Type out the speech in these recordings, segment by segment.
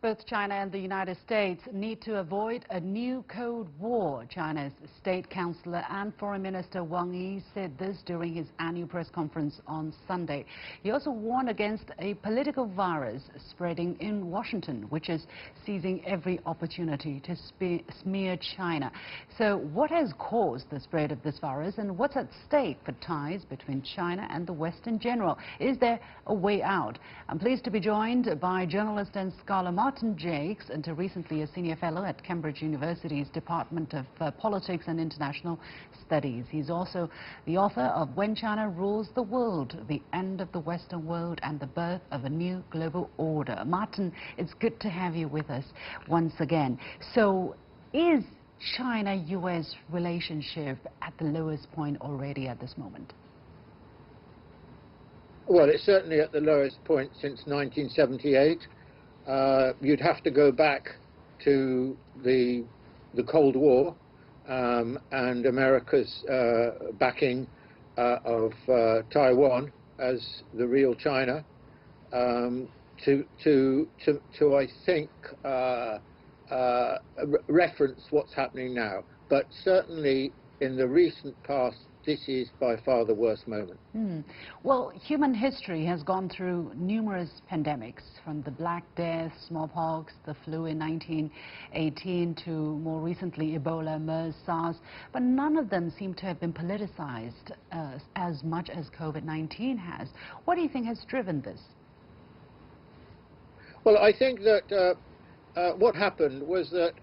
Both China and the United States need to avoid a new Cold War. China's State Councillor and Foreign Minister Wang Yi said this during his annual press conference on Sunday. He also warned against a political virus spreading in Washington, which is seizing every opportunity to smear China. So what has caused the spread of this virus, and what's at stake for ties between China and the West in general? Is there a way out? I'm pleased to be joined by journalist and scholar Martin Jakes, until recently a senior fellow at Cambridge University's Department of Politics and International Studies. He's also the author of When China Rules the World, The End of the Western World and the Birth of a New Global Order. Martin, it's good to have you with us once again. So is China-U.S. relationship at the lowest point already at this moment? Well, it's certainly at the lowest point since 1978. You'd have to go back to the Cold War and America's backing of Taiwan as the real China to I think reference what's happening now. But certainly in the recent past, this is by far the worst moment. Well, human history has gone through numerous pandemics, from the Black Death, smallpox, the flu in 1918 to more recently Ebola, MERS, SARS, but none of them seem to have been politicized as much as COVID-19 has. What do you think has driven this? Well, I think that what happened was that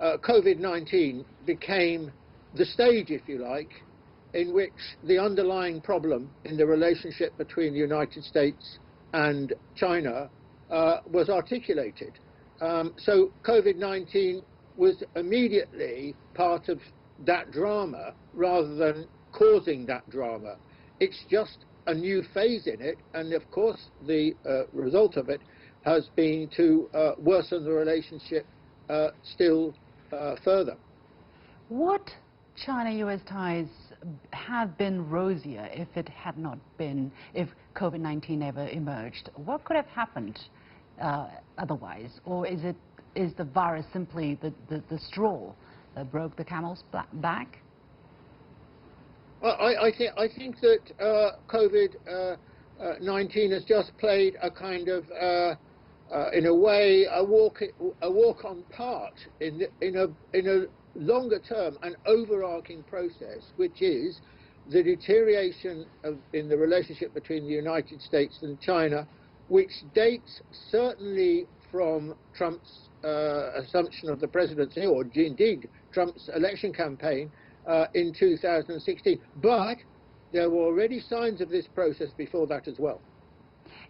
COVID-19 became the stage, if you like, in which the underlying problem in the relationship between the United States and China was articulated. So COVID-19 was immediately part of that drama rather than causing that drama. It's just a new phase in it, and of course the result of it has been to worsen the relationship still further. What China-U.S. ties have been rosier if it had not been, if COVID-19 never emerged? What could have happened otherwise? Or is the virus simply the straw that broke the camel's back? Well, I think that COVID-19 has just played a kind of, in a way, a walk-on part in a longer term and overarching process, which is the deterioration in the relationship between the United States and China, which dates certainly from Trump's assumption of the presidency, or indeed Trump's election campaign in 2016. But there were already signs of this process before that as well.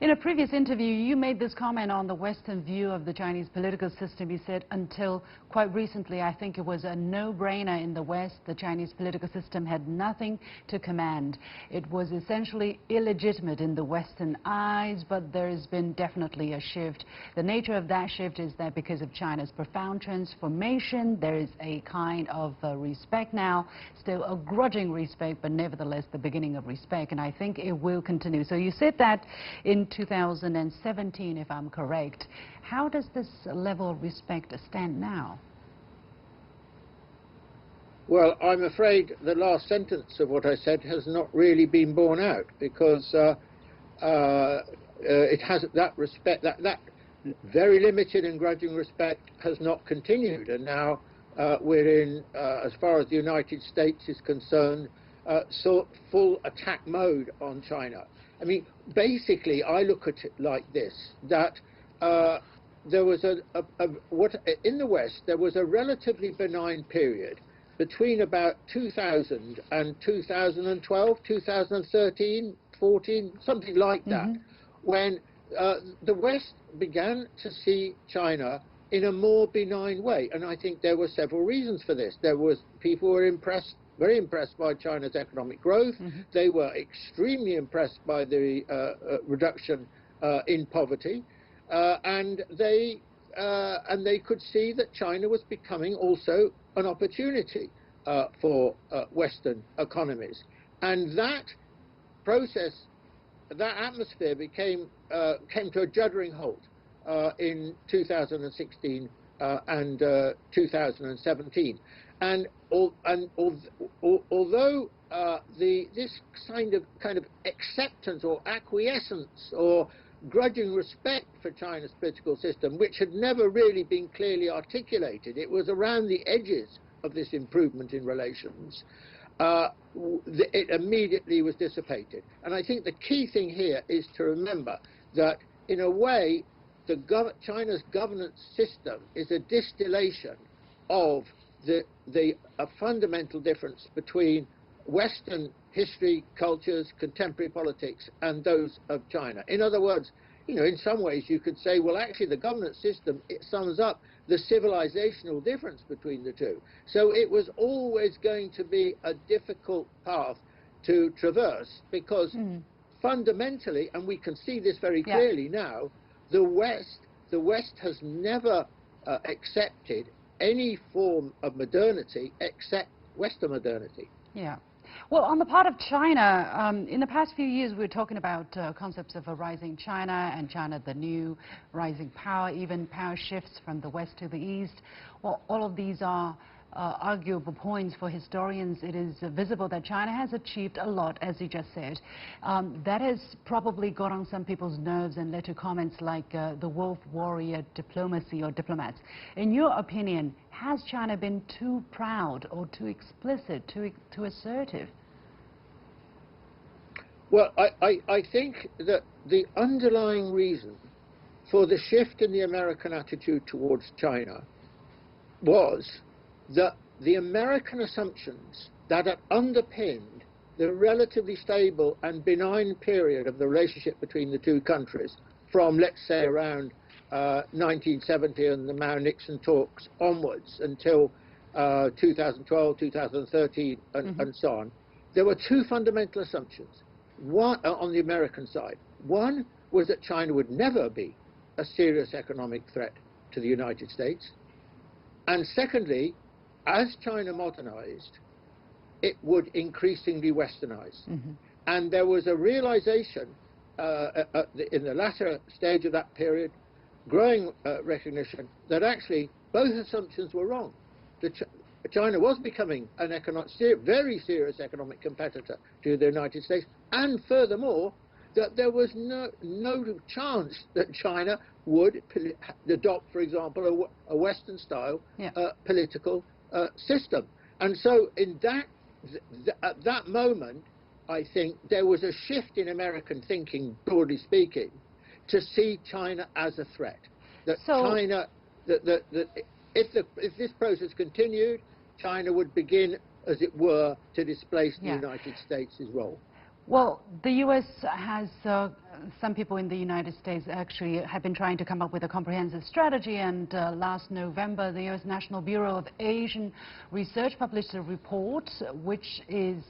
In a previous interview, you made this comment on the Western view of the Chinese political system. You said until quite recently, I think it was a no-brainer in the West. The Chinese political system had nothing to command. It was essentially illegitimate in the Western eyes, but there has been definitely a shift. The nature of that shift is that because of China's profound transformation, there is a kind of respect now, still a grudging respect, but nevertheless the beginning of respect, and I think it will continue. So you said that in 2017, if I'm correct. How does this level of respect stand now? Well, I'm afraid the last sentence of what I said has not really been borne out, because it has that respect, that very limited and grudging respect has not continued, and now we're in, as far as the United States is concerned, full attack mode on China. I mean, basically, I look at it like this, that there was in the West, there was a relatively benign period between about 2000 and 2012, 2013, 14, something like that, when the West began to see China in a more benign way. And I think there were several reasons for this. People were impressed, very impressed by China's economic growth. They were extremely impressed by the reduction in poverty, and they could see that China was becoming also an opportunity for Western economies. And that process, that atmosphere came to a juddering halt in 2016 and 2017. And although this kind of acceptance or acquiescence or grudging respect for China's political system, which had never really been clearly articulated, it was around the edges of this improvement in relations, it immediately was dissipated. And I think the key thing here is to remember that, in a way, China's governance system is a distillation of a fundamental difference between Western history, cultures, contemporary politics, and those of China. In other words, in some ways you could say, well, actually the governance system, it sums up the civilizational difference between the two. So it was always going to be a difficult path to traverse, because fundamentally, and we can see this very clearly now, the West has never accepted any form of modernity except Western modernity. Yeah. Well, on the part of China, in the past few years, we were talking about concepts of a rising China and China the new rising power, even power shifts from the West to the East. Well, all of these are arguable points for historians. It is visible that China has achieved a lot, as you just said. That has probably got on some people's nerves and led to comments like the wolf warrior diplomacy or diplomats. In your opinion, has China been too proud or too explicit, too assertive? Well, I think that the underlying reason for the shift in the American attitude towards China was that the American assumptions that had underpinned the relatively stable and benign period of the relationship between the two countries from, let's say, around 1970 and the Mao-Nixon talks onwards until 2012, 2013, and so on, there were two fundamental assumptions. One, on the American side. One was that China would never be a serious economic threat to the United States. And secondly, as China modernized, it would increasingly westernize. And there was a realization in the latter stage of that period, growing recognition that actually both assumptions were wrong. China was becoming an very serious economic competitor to the United States, and furthermore, that there was no chance that China would adopt, for example, a Western-style political system. And so at that moment, I think there was a shift in American thinking, broadly speaking, to see China as a threat. That China, that if this process continued, China would begin, as it were, to displace the United States' role. Well, the U.S. has, some people in the United States actually have been trying to come up with a comprehensive strategy, and last November the U.S. National Bureau of Asian Research published a report which is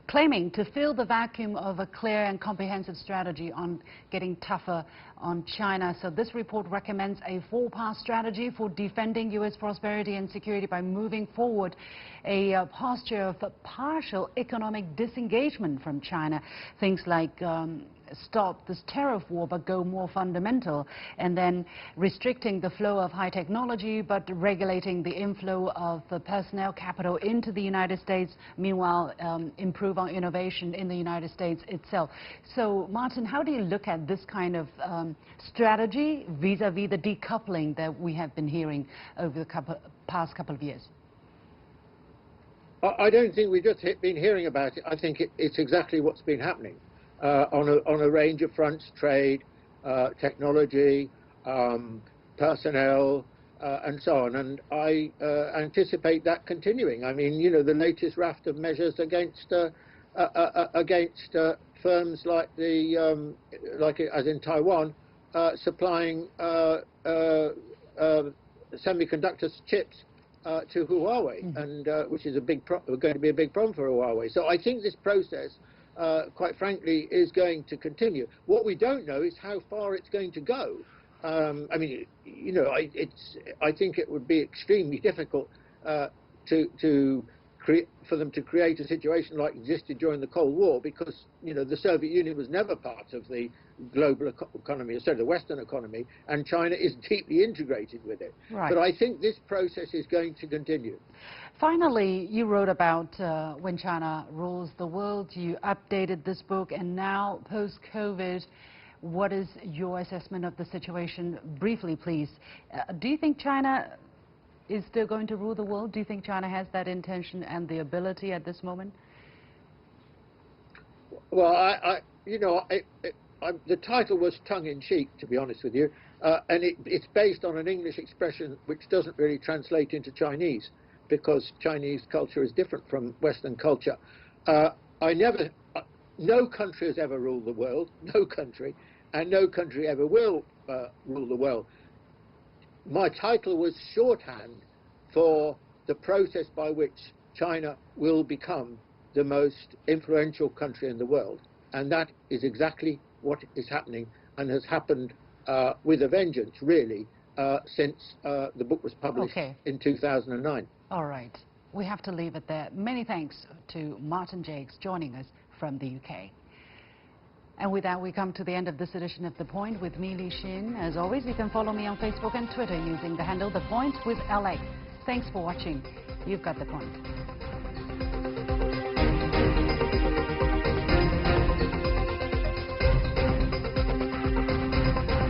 claiming to fill the vacuum of a clear and comprehensive strategy on getting tougher on China. So this report recommends a four-part strategy for defending U.S. prosperity and security by moving forward a posture of partial economic disengagement from China. Things like stop this tariff war but go more fundamental, and then restricting the flow of high technology but regulating the inflow of the personnel capital into the United States, meanwhile improve on innovation in the United States itself. So Martin, how do you look at this kind of strategy vis-a-vis the decoupling that we have been hearing over the past couple of years? I don't think we've just been hearing about it. I think it's exactly what's been happening. On a range of fronts: trade, technology, personnel, and so on. And I anticipate that continuing. I mean, the latest raft of measures against firms like as in Taiwan, supplying semiconductor chips to Huawei, and which is going to be a big problem for Huawei. So I think this process, quite frankly, is going to continue. What we don't know is how far it's going to go. I mean, I think it would be extremely difficult to for them to create a situation like existed during the Cold War, because the Soviet Union was never part of the global economy, instead of the Western economy, and China is deeply integrated with it. Right. But I think this process is going to continue. Finally, you wrote about when China rules the world. You updated this book, and now post-COVID, what is your assessment of the situation? Briefly, please. Do you think China is still going to rule the world? Do you think China has that intention and the ability at this moment? Well, the title was tongue-in-cheek, to be honest with you, and it's based on an English expression which doesn't really translate into Chinese, because Chinese culture is different from Western culture. No country has ever ruled the world, no country, and no country ever will rule the world. My title was shorthand for the process by which China will become the most influential country in the world, and that is exactly what is happening, and has happened with a vengeance, really, since the book was published in 2009. All right. We have to leave it there. Many thanks to Martin Jakes joining us from the UK. And with that, we come to the end of this edition of The Point with me, Li Xin. As always, you can follow me on Facebook and Twitter using the handle The Point with LX. Thanks for watching. You've got The Point.